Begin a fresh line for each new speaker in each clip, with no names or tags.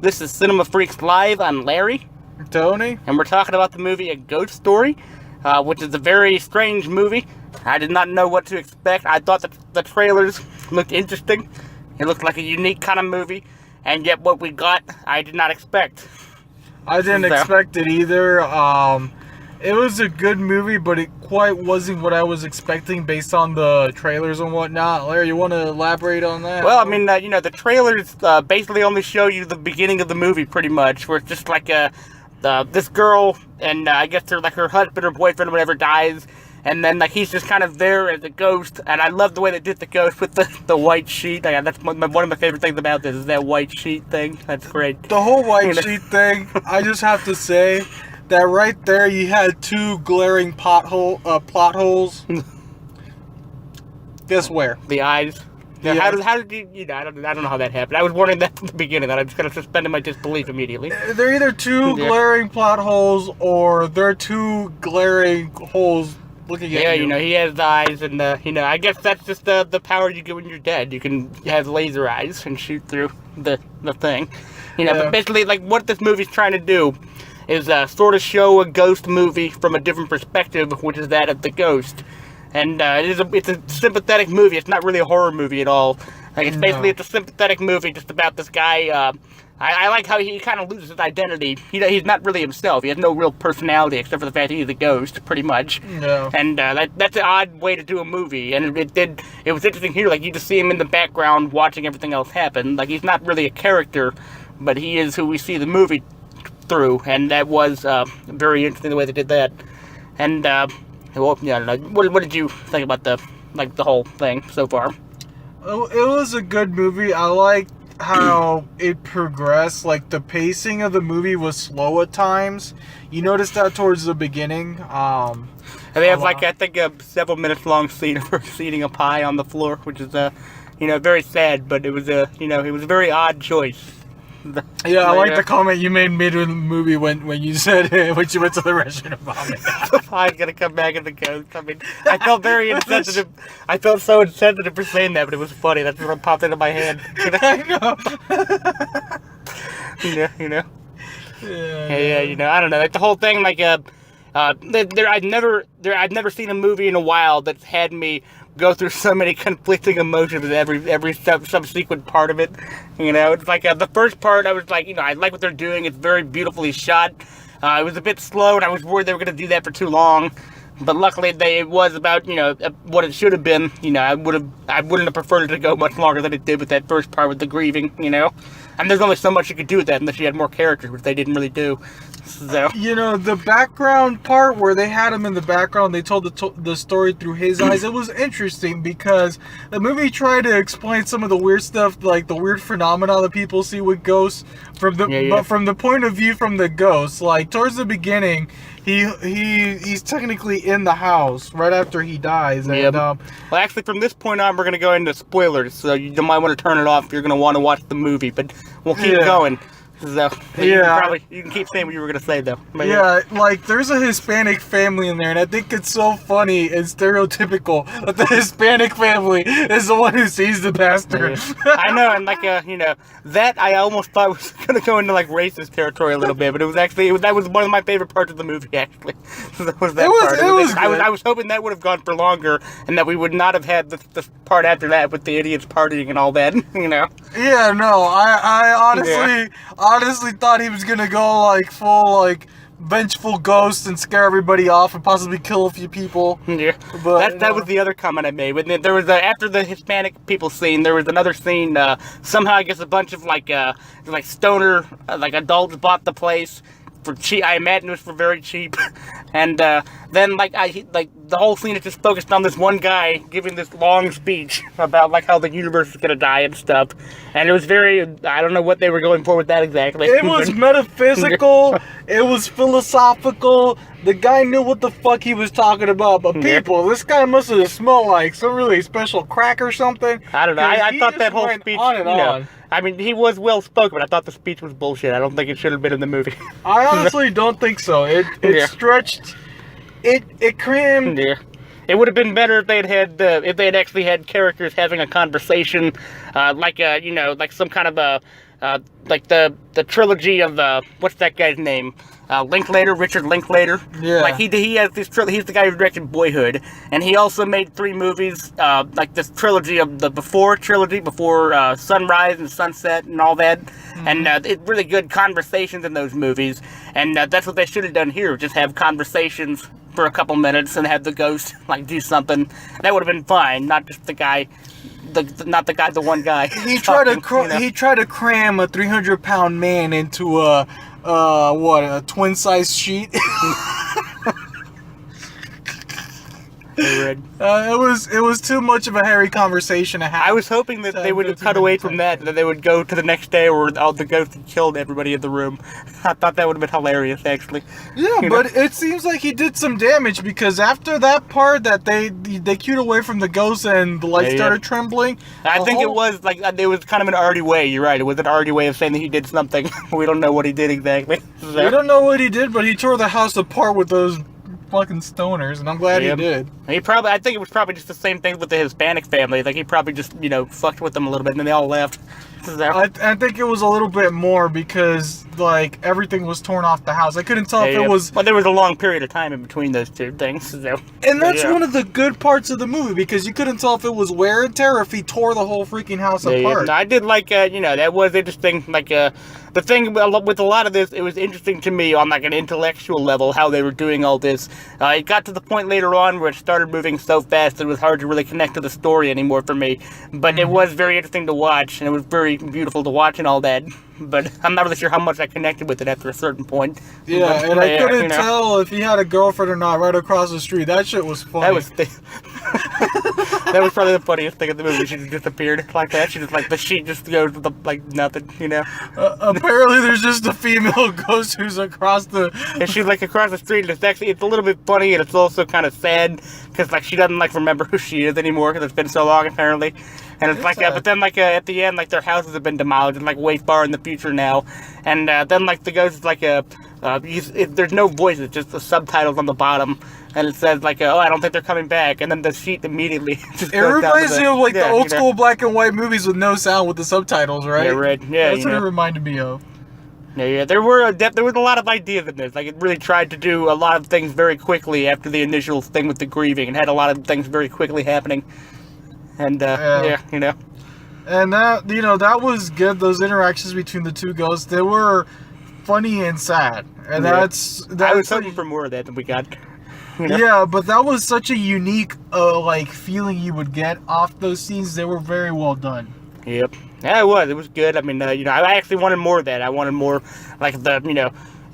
This is Cinema Freaks Live. I'm Larry.
Tony.
And we're talking about the movie A Ghost Story, which is a very strange movie. I did not know what to expect. I thought that the trailers looked interesting. It looked like a unique kind of movie. And yet what we got, I did not expect.
I didn't expect it either. It was a good movie, but it quite wasn't what I was expecting based on the trailers and whatnot. Larry, you want to elaborate on that?
Well, I mean, the trailers basically only show you the beginning of the movie, pretty much, where it's just like this girl and I guess her husband or boyfriend or whatever dies, and then he's just kind of there as a ghost. And I love the way they did the ghost with the white sheet. That's one of my favorite things about this is that white sheet thing. That's great.
The whole white sheet thing. I just have to say that right there, you had two glaring plot holes. Guess where?
The eyes.
Yeah.
How did you know? I don't know how that happened. I was wondering that from the beginning. That I'm just gonna suspend my disbelief immediately.
They're either two glaring plot holes or they're two glaring holes looking at you.
Yeah, he has eyes, and I guess that's just the power you get when you're dead. You can have laser eyes and shoot through the thing. But basically, what this movie's trying to do is sort of show a ghost movie from a different perspective, which is that of the ghost. And it's a sympathetic movie. It's not really a horror movie at all. It's a sympathetic movie just about this guy. I like how he kind of loses his identity. He's not really himself. He has no real personality except for the fact that he's a ghost, pretty much.
No.
And that's an odd way to do a movie. And it was interesting here. You just see him in the background watching everything else happen. He's not really a character, but he is who we see the movie through, and that was very interesting the way they did that. And what did you think about the whole thing so far?
It was a good movie. I liked how it progressed. The pacing of the movie was slow at times. You noticed that towards the beginning.
And they have I think a several minutes long scene of her eating a pie on the floor, which is very sad, but it was a very odd choice.
I like the comment you made mid in the movie when you said when you went to the restroom about it.
The pie's gonna come back in the ghost. I mean, I felt very insensitive. I felt so insensitive for saying that, but it was funny. That's what popped into my head.
I know.
Yeah. I don't know. The whole thing, I'd never seen a movie in a while that's had me go through so many conflicting emotions in every subsequent part of it. It's the first part, I was I like what they're doing. It's very beautifully shot. It was a bit slow, and I was worried they were going to do that for too long. But luckily, it was about what it should have been. I wouldn't have preferred it to go much longer than it did with that first part with the grieving. And there's only so much you could do with that unless you had more characters, which they didn't really do. So
the background part where they had him in the background, they told the story through his eyes. It was interesting because the movie tried to explain some of the weird stuff, the weird phenomena that people see with ghosts but from the point of view from the ghost. Towards the beginning, he's technically in the house right after he dies. And,
well, actually, from this point on, we're gonna go into spoilers, so you might want to turn it off if you're gonna want to watch the movie. But we'll keep going. So, you can keep saying what you were going to say, though. But
there's a Hispanic family in there, and I think it's so funny and stereotypical that the Hispanic family is the one who sees the bastard.
I know, and that I almost thought was going to go into racist territory a little bit, but it was actually that was one of my favorite parts of the movie, actually. That was that part. I was hoping that would have gone for longer, and that we would not have had the part after that with the idiots partying and all that.
Yeah, no, I honestly thought he was gonna go full vengeful ghost and scare everybody off and possibly kill a few people.
Yeah, but that was the other comment I made. When there was after the Hispanic people scene, there was another scene. Somehow, I guess a bunch of stoner adults bought the place for cheap. I imagine it was for very cheap. And then the whole scene is just focused on this one guy giving this long speech about how the universe is gonna die and stuff. And it was very, I don't know what they were going for with that exactly.
It was metaphysical. It was philosophical. The guy knew what the fuck he was talking about. But people, this guy must have smelled like some really special crack or something.
I don't know. I thought that whole speech,
on and on.
I mean, he was well spoken, but I thought the speech was bullshit. I don't think it should have been in the movie.
I honestly don't think so. It stretched. It crammed.
Yeah. It would have been better if if they had actually had characters having a conversation, like some kind of like the trilogy of what's that guy's name? Linklater, Richard Linklater.
Yeah.
Like he has this he's the guy who directed Boyhood, and he also made 3 movies, like this trilogy of the before Sunrise and Sunset and all that, and it's really good conversations in those movies, and that's what they should have done here. Just have conversations for a couple minutes and have the ghost like do something. That would have been fine, not just the guy. The one guy.
He tried to cram a 300-pound man into a twin-size sheet. It was too much of a hairy conversation to have.
I was hoping that they would have cut away from that, and that they would go to the next day where all the ghost had killed everybody in the room. I thought that would have been hilarious, actually.
Yeah, but it seems like he did some damage, because after that part that they cued away from the ghost and the light started trembling.
I think it was kind of an arty way. You're right. It was an arty way of saying that he did something. We don't know what he did exactly.
We don't know what he did, but he tore the house apart with those fucking stoners, and I'm glad he did.
I think it was probably just the same thing with the Hispanic family. Like, he probably just, fucked with them a little bit, and then they all left.
I think it was a little bit more, because, like, everything was torn off the house. I couldn't tell if it was...
Well, there was a long period of time in between those two things. So.
And that's one of the good parts of the movie, because you couldn't tell if it was wear and tear, if he tore the whole freaking house apart.
No, I did like, that was interesting. Like, the thing with a lot of this, it was interesting to me on, like, an intellectual level, how they were doing all this. It got to the point later on where it started moving so fast that it was hard to really connect to the story anymore for me. But it was very interesting to watch, and it was very beautiful to watch and all that. But I'm not really sure how much I connected with it after a certain point.
Yeah,
but,
and I couldn't tell if he had a girlfriend or not right across the street. That shit was funny.
That was probably the funniest thing in the movie. She just disappeared like that. She just, like, the sheet just goes like nothing,
Apparently there's just a female ghost who's across the...
And she's, like, across the street, and it's a little bit funny, and it's also kind of sad, because, like, she doesn't, like, remember who she is anymore, because it's been so long, apparently. And it's like, but then, like, at the end, like, their houses have been demolished, and, like, way far in the future now. And then, like, the ghost is like there's no voice, it's just the subtitles on the bottom. And it says, like, I don't think they're coming back. And then the sheet immediately just
It reminds me of, like, the old school black and white movies with no sound with the subtitles, right?
Yeah, right. Yeah,
that's what it reminded me of.
Yeah, there was a lot of ideas in this. Like, it really tried to do a lot of things very quickly after the initial thing with the grieving, and had a lot of things very quickly happening. And, And
that, that was good, those interactions between the two ghosts. They were funny and sad. And that's
I was hoping for more of that than we got.
Yeah, but that was such a unique, like, feeling you would get off those scenes. They were very well done.
Yep. Yeah, it was. It was good. I mean, I actually wanted more of that. I wanted more, like,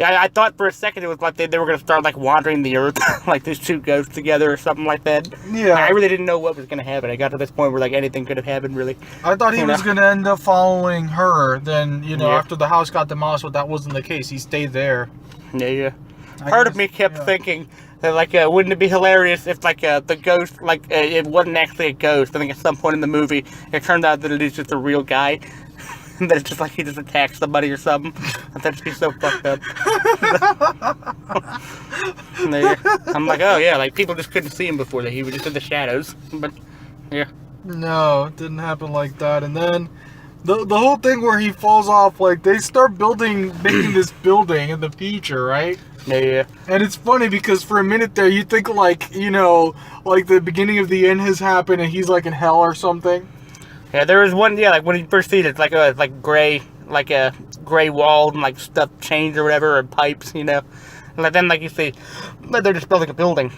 I thought for a second it was like they were going to start, like, wandering the earth, like these two ghosts together or something like that.
Yeah.
I really didn't know what was going to happen. I got to this point where, like, anything could have happened, really.
I thought he was going to end up following her. Then, after the house got demolished, but that wasn't the case. He stayed there.
Yeah. Part of me kept thinking that, like, wouldn't it be hilarious if, like, the ghost, like, it wasn't actually a ghost. I think at some point in the movie, it turned out that it is just a real guy. And then it's just like he just attacks somebody or something. That'd just be so fucked up. I'm like, oh yeah, like, people just couldn't see him before that. He was just in the shadows. But, yeah.
No, it didn't happen like that. And then the whole thing where he falls off, like, they start making this building in the future, right?
Yeah.
And it's funny because for a minute there, you think, like, like the beginning of the end has happened and he's, like, in hell or something.
Yeah, there was one, like, when you first see it, it's like a gray wall and, like, stuff chains or whatever, or pipes, And then, like, you see, they're just building a building.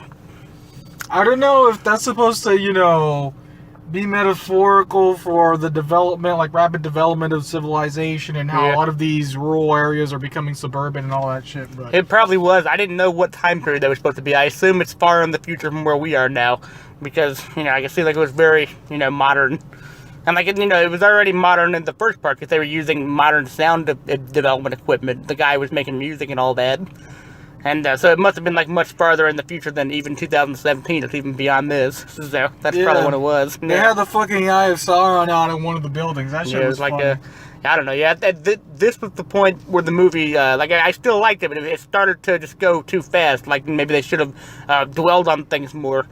I don't know if that's supposed to, be metaphorical for the development, like, rapid development of civilization and how a lot of these rural areas are becoming suburban and all that shit. But
it probably was. I didn't know what time period that was supposed to be. I assume it's far in the future from where we are now, because, I can see, like, it was very, modern. And, like, it was already modern in the first part because they were using modern sound development equipment. The guy was making music and all that. And so it must have been, like, much farther in the future than even 2017. It's even beyond this. So that's probably what it was.
They had the fucking Eye of Sauron out in one of the buildings. That shit was like funny.
I don't know. Yeah, this was the point where the movie, I still liked it, but it started to just go too fast. Like, maybe they should have dwelled on things more.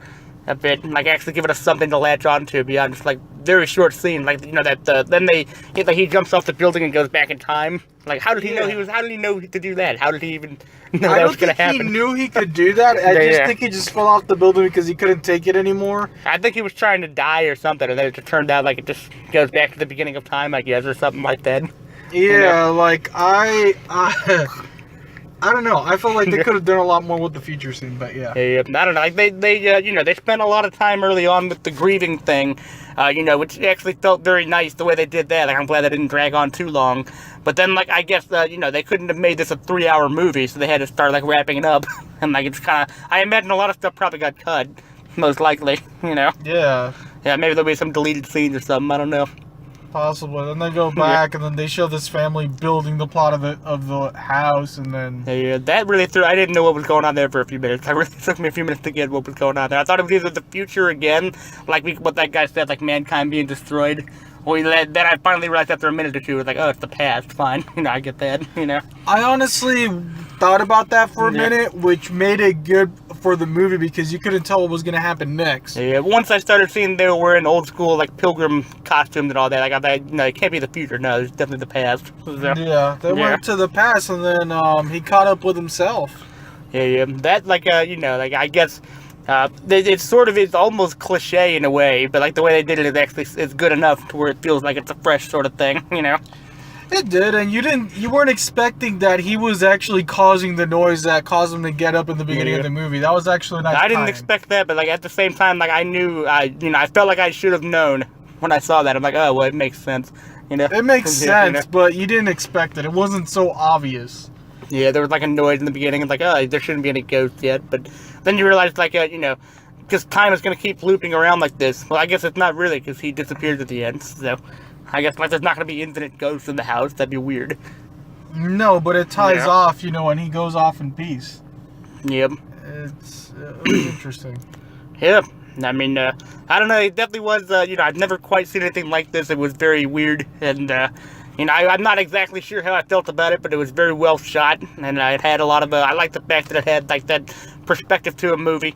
a bit, like actually giving us something to latch on to beyond just like very short scene, like that then he jumps off the building and goes back in time. Like how did he know how did he know to do that? How did he even know that was going to happen?
I don't think he knew he could do that. I just think he just fell off the building because he couldn't take it anymore.
I think he was trying to die or something, and then it turned out like it just goes back to the beginning of time, I guess, or something like that.
Yeah, like I don't know. I felt like they could have done a lot more with the future scene, but yeah.
Yeah, I don't know. Like they spent a lot of time early on with the grieving thing, which actually felt very nice the way they did that. Like I'm glad that didn't drag on too long. But then, like I guess, they couldn't have made this a 3-hour movie, so they had to start like wrapping it up. And like it's kind of, I imagine a lot of stuff probably got cut, most likely.
Yeah.
Yeah, maybe there'll be some deleted scenes or something. I don't know.
Possible. Then they go back, and then they show this family building the plot of the house, and then
that really threw. I didn't know what was going on there for a few minutes. It really took me a few minutes to get what was going on there. I thought it was either the future again, like what that guy said, like mankind being destroyed. Or then I finally realized after a minute or two, it was like, oh, it's the past. Fine, I get that.
I honestly thought about that for a minute, which made it good for the movie because you couldn't tell what was going to happen next.
Yeah, once I started seeing they were wearing old school like pilgrim costumes and all that, I got that. It can't be the future. No, it's definitely the past. So,
yeah, they went to the past, and then he caught up with himself.
Yeah. That I guess. It's almost cliche in a way, but like the way they did it is actually it's good enough to where it feels like it's a fresh sort of thing.
It did, and you weren't expecting that he was actually causing the noise that caused him to get up in the beginning of the movie. That was actually nice.
I didn't expect that, but like at the same time, like I knew, I felt like I should have known when I saw that. I'm like, oh well, it makes sense.
It makes sense, but you didn't expect it. It wasn't so obvious.
Yeah, there was like a noise in the beginning, and like, oh, there shouldn't be any ghosts yet. But then you realize, like, because time is going to keep looping around like this. Well, I guess it's not really, because he disappears at the end. So I guess like there's not going to be infinite ghosts in the house. That'd be weird.
No, but it ties off, and he goes off in peace.
Yep.
It was interesting.
Yeah. I mean, I don't know. It definitely was, I've never quite seen anything like this. It was very weird, and, I'm not exactly sure how I felt about it, but it was very well shot, and it had a lot of, I like the fact that it had, like, that perspective to a movie.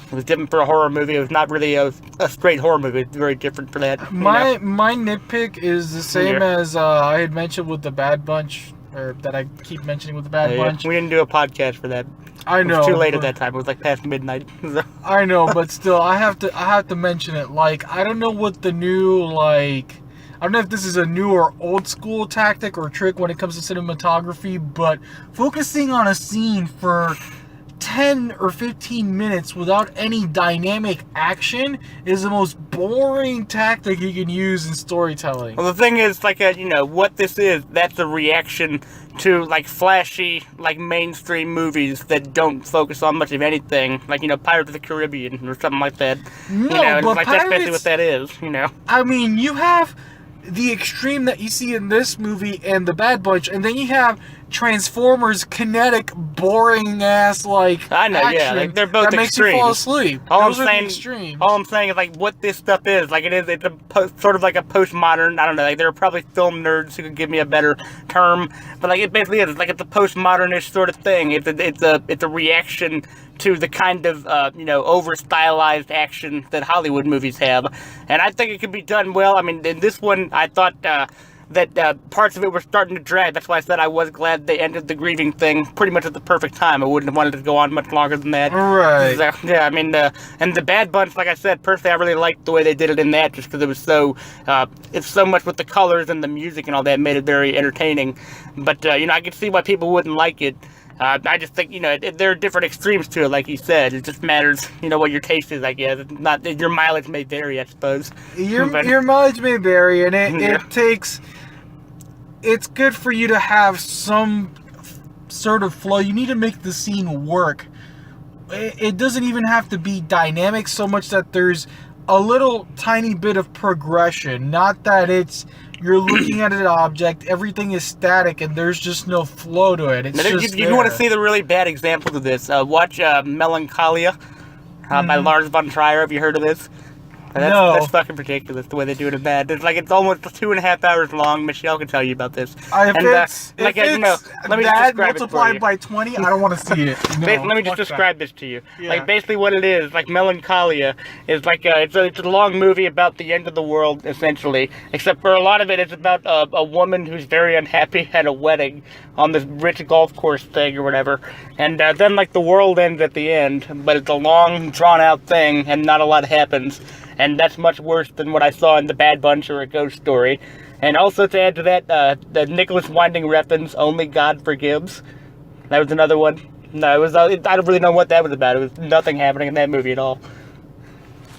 It was different for a horror movie. It was not really a straight horror movie. It's very different for that.
My nitpick is the same as I had mentioned with the Bad Bunch, or that I keep mentioning with the Bad Bunch.
We didn't do a podcast for that.
I know.
It was too late at that time. It was like past midnight.
I know, but still, I have to mention it. Like, I don't know what the new, like, I don't know if this is a new or old school tactic or trick when it comes to cinematography, but focusing on a scene for 10 or 15 minutes without any dynamic action is the most boring tactic you can use in storytelling.
Well, the thing is, like, what this is, that's a reaction to, like, flashy, like, mainstream movies that don't focus on much of anything. Like, Pirates of the Caribbean or something like that.
No, but
like, that's basically what that is,
I mean, you have the extreme that you see in this movie and the Bad Bunch, and then you have Transformers kinetic, boring ass like
I know,
action
yeah, like they're both
that makes you fall asleep. Those are the extremes.
All I'm saying is like what this stuff is. Like it's sort of like a postmodern. I don't know. Like there are probably film nerds who could give me a better term, but like it basically is. Like it's a postmodernish sort of thing. It's a reaction to the kind of over stylized action that Hollywood movies have, and I think it could be done well. I mean, in this one, I thought that parts of it were starting to drag. That's why I said I was glad they ended the grieving thing pretty much at the perfect time. I wouldn't have wanted it to go on much longer than that.
Right.
So, yeah, I mean, and the Bad Bunch, like I said, personally, I really liked the way they did it in that, just because it was so, it's so much with the colors and the music and all that made it very entertaining. But, I could see why people wouldn't like it. I just think, there are different extremes to it, like you said. It just matters, what your taste is, I guess. It's not, your mileage may vary, I suppose.
Your mileage may vary, and it takes... It's good for you to have some sort of flow. You need to make the scene work. It doesn't even have to be dynamic so much that there's a little tiny bit of progression. Not that you're looking at an object, everything is static, and there's just no flow to it. It's just
you want to see the really bad examples of this. Watch Melancholia by Lars von Trier. Have you heard of this? That's fucking ridiculous the way they do it in that. It's like it's almost 2.5 hours long. Michelle can tell you about this.
If it's
let me just describe
multiplied by 20, I don't want to see it. No,
let me just describe this to you.
Yeah.
Like basically what it is, like Melancholia, is like it's a long movie about the end of the world essentially. Except for a lot of it, it's about a woman who's very unhappy at a wedding on this rich golf course thing or whatever, and then like the world ends at the end, but it's a long drawn out thing and not a lot happens. And that's much worse than what I saw in The Bad Bunch or A Ghost Story. And also to add to that, the Nicholas Winding Refn's Only God Forgives. That was another one. No, I don't really know what that was about. It was nothing happening in that movie at all.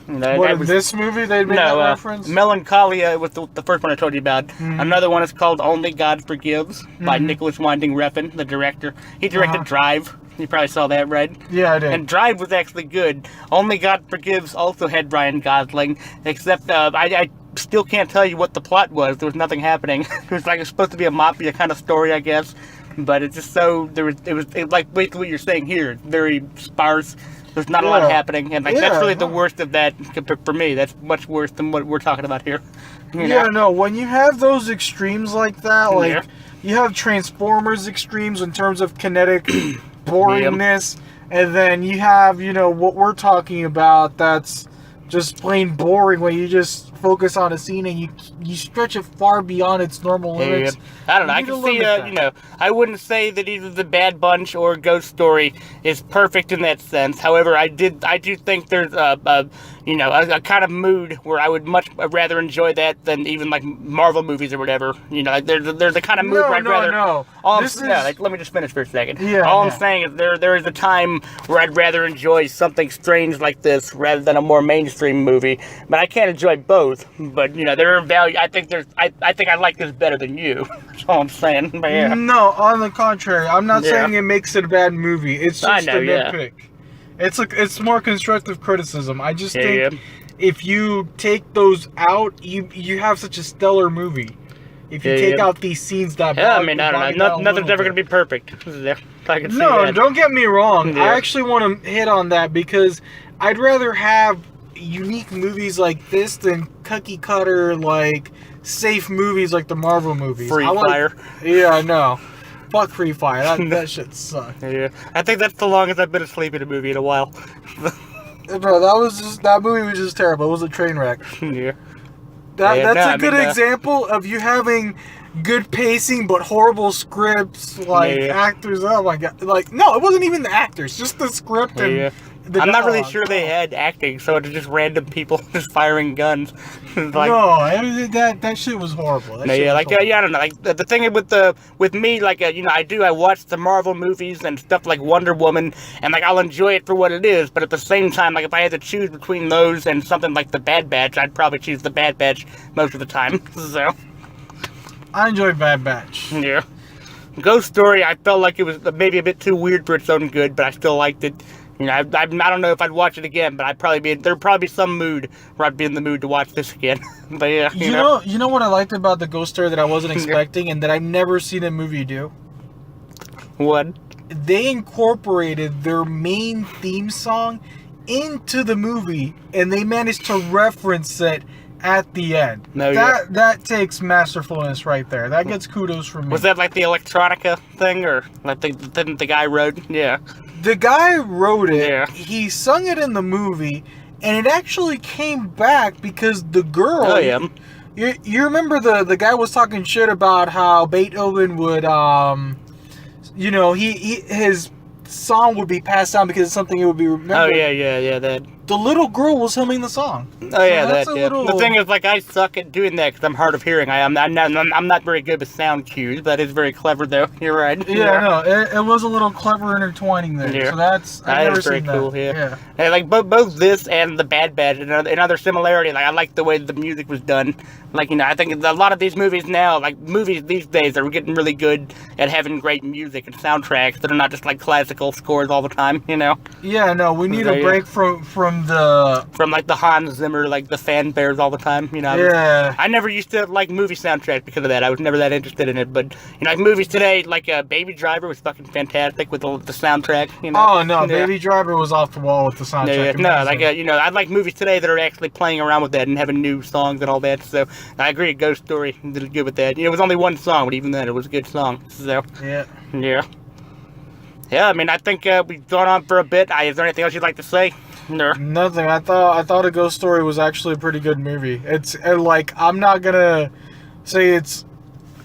This movie they made that reference?
Melancholia was the first one I told you about. Mm-hmm. Another one is called Only God Forgives by Nicholas Winding Refn, the director. He directed Drive. You probably saw that, right?
Yeah, I did.
And Drive was actually good. Only God Forgives also had Ryan Gosling, except I still can't tell you what the plot was. There was nothing happening. It was like it's supposed to be a mafia kind of story, I guess. But it's just so it was like basically what you're saying here. It's very sparse. There's not a lot happening, and like that's really the worst of that for me. That's much worse than what we're talking about here. You know?
Yeah, no. When you have those extremes like that, like you have Transformers extremes in terms of kinetic boringness, and then you have what we're talking about. That's just plain boring when you just focus on a scene and you stretch it far beyond its normal limits.
I don't know. I can see, I wouldn't say that either The Bad Bunch or Ghost Story is perfect in that sense. However, I do think there's a kind of mood where I would much rather enjoy that than even like Marvel movies or whatever. Like there's the kind of mood where I'd rather. Let me just finish for a second. I'm saying is there is a time where I'd rather enjoy something strange like this rather than a more mainstream movie. But I can't enjoy both. But there are value. I think I like this better than you. That's all I'm saying. But, yeah.
No, on the contrary, I'm not saying it makes it a bad movie. It's just a nitpick. It's more constructive criticism. I just think if you take those out, you have such a stellar movie. If you take out these scenes that
I don't know. Nothing's ever going to be perfect.
No, don't get me wrong. Yeah. I actually want to hit on that because I'd rather have unique movies like this than cookie cutter like safe movies like the Marvel movies.
Free Fire.
Yeah, I know. Fuck Free Fire. That shit sucked.
Yeah, I think that's the longest I've been asleep in a movie in a while.
Bro, that movie was just terrible. It was a train wreck.
Yeah.
That's a good example of you having good pacing but horrible scripts, like actors. Oh my god! Like no, it wasn't even the actors, just the script and. I'm
not really sure they had acting, so it's just random people just firing guns.
Like, no, that shit was horrible.
I don't know. Like the thing with me, like I watch the Marvel movies and stuff like Wonder Woman, and like I'll enjoy it for what it is. But at the same time, like if I had to choose between those and something like The Bad Batch, I'd probably choose The Bad Batch most of the time. So
I enjoyed Bad Batch.
Yeah. Ghost Story, I felt like it was maybe a bit too weird for its own good, but I still liked it. I don't know if I'd watch it again, but there'd probably be some mood where I'd be in the mood to watch this again. But yeah,
you know what I liked about the Ghost Story that I wasn't expecting and that I've never seen a movie do?
What?
They incorporated their main theme song into the movie, and they managed to reference it at the end. That takes masterfulness right there. That gets kudos from me.
Was that like the electronica thing, or like the guy wrote? Yeah.
The guy wrote it. Yeah. He sung it in the movie, and it actually came back because the girl.
Oh yeah.
You remember the guy was talking shit about how Beethoven would his song would be passed down because it's something it would be remembered.
Oh yeah. That.
The little girl was humming the song.
Oh yeah, The thing is, like, I suck at doing that because I'm hard of hearing. I'm not very good with sound cues. That is very clever, though. You're right.
Yeah, no, it was a little clever intertwining there. Yeah. So I've never seen
very cool. Yeah. And, like both this and The Bad Batch, another similarity. Like I like the way the music was done. Like, I think a lot of these movies now, like movies these days, are getting really good at having great music and soundtracks that are not just like classical scores all the time,
Yeah, no, we need a break from
like the Hans Zimmer, like the fanfares all the time,
Yeah.
I never used to like movie soundtracks because of that. I was never that interested in it, but like movies today, like Baby Driver was fucking fantastic with the soundtrack,
Oh no, Baby Driver was off the wall with the soundtrack.
No, like I like movies today that are actually playing around with that and having new songs and all that. So I agree, Ghost Story did good with that. It was only one song, but even then, it was a good song. So yeah. I mean, I think we've gone on for a bit. Is there anything else you'd like to say? No.
Nothing. I thought A Ghost Story was actually a pretty good movie. It's like, I'm not gonna say it's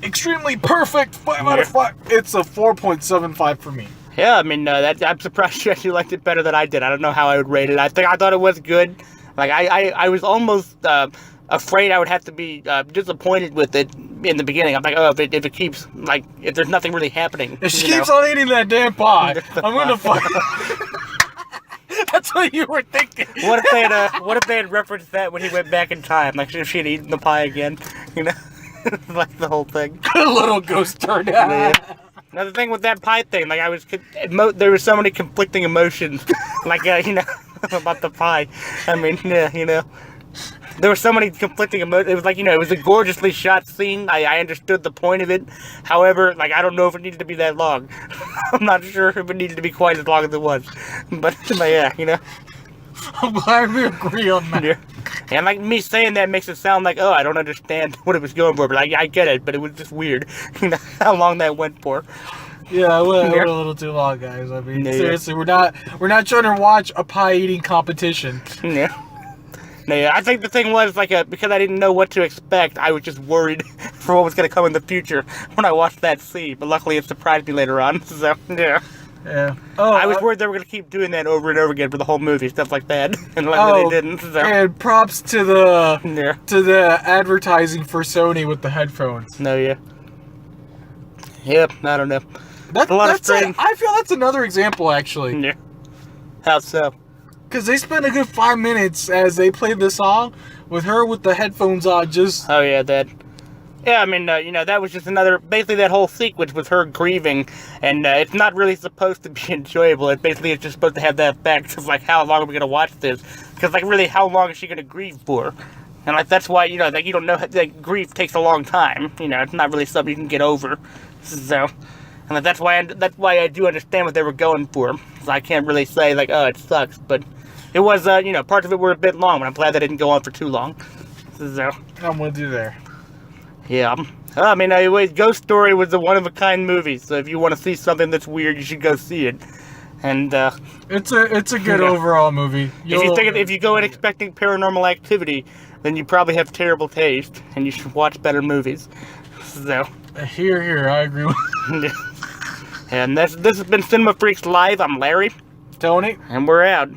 extremely perfect 5 out of 5. It's a 4.75 for me.
Yeah, I mean, I'm surprised you actually liked it better than I did. I don't know how I would rate it. I thought it was good. Like, I was almost afraid I would have to be disappointed with it in the beginning. I'm like, oh, if it keeps, like, if there's nothing really happening.
If she keeps on eating that damn pie, I'm gonna fuck. That's what you were thinking.
What if they had referenced that when he went back in time? Like, if she had eaten the pie again, like the whole thing.
A little ghost turned out.
Yeah. Another thing with that pie thing, like there were so many conflicting emotions, like about the pie. I mean, there were so many conflicting emotions. It was like, it was a gorgeously shot scene. I understood the point of it. However, like, I don't know if it needed to be that long. I'm not sure if it needed to be quite as long as it was. But yeah,
I'm glad we agree on that.
Yeah. And like me saying that makes it sound like, oh, I don't understand what it was going for, but I get it, but it was just weird, how long that went for.
Yeah, it went a little too long, guys. I mean, seriously, we're not trying to watch a pie eating competition.
Yeah. I think the thing was, like, because I didn't know what to expect, I was just worried for what was going to come in the future when I watched that scene, but luckily it surprised me later on, so, yeah.
Yeah. Oh,
I was worried they were going to keep doing that over and over again for the whole movie, stuff like that. And luckily they didn't. So.
And props to the advertising for Sony with the headphones.
No, yeah. Yep, I don't know.
I feel that's another example, actually.
Yeah. How so?
Because they spent a good 5 minutes as they played the song with her with the headphones on, just...
Oh, yeah, that... Yeah, I mean, that was just basically that whole sequence was her grieving, and it's not really supposed to be enjoyable. It's just supposed to have that effect of, like, how long are we going to watch this? Because, like, really, how long is she going to grieve for? And, like, that's why, like, you don't know, like, grief takes a long time. It's not really something you can get over. So, and like, that's why I do understand what they were going for. So I can't really say, like, oh, it sucks, but it was, parts of it were a bit long, but I'm glad that didn't go on for too long. So.
I'm with you there.
Yeah. I mean, anyways, Ghost Story was a one-of-a-kind movie, so if you want to see something that's weird, you should go see it. And,
It's a good overall movie.
If you go in expecting Paranormal Activity, then you probably have terrible taste, and you should watch better movies. So.
Here, I agree with you.
And this has been Cinema Freaks Live. I'm Larry.
Tony.
And we're out.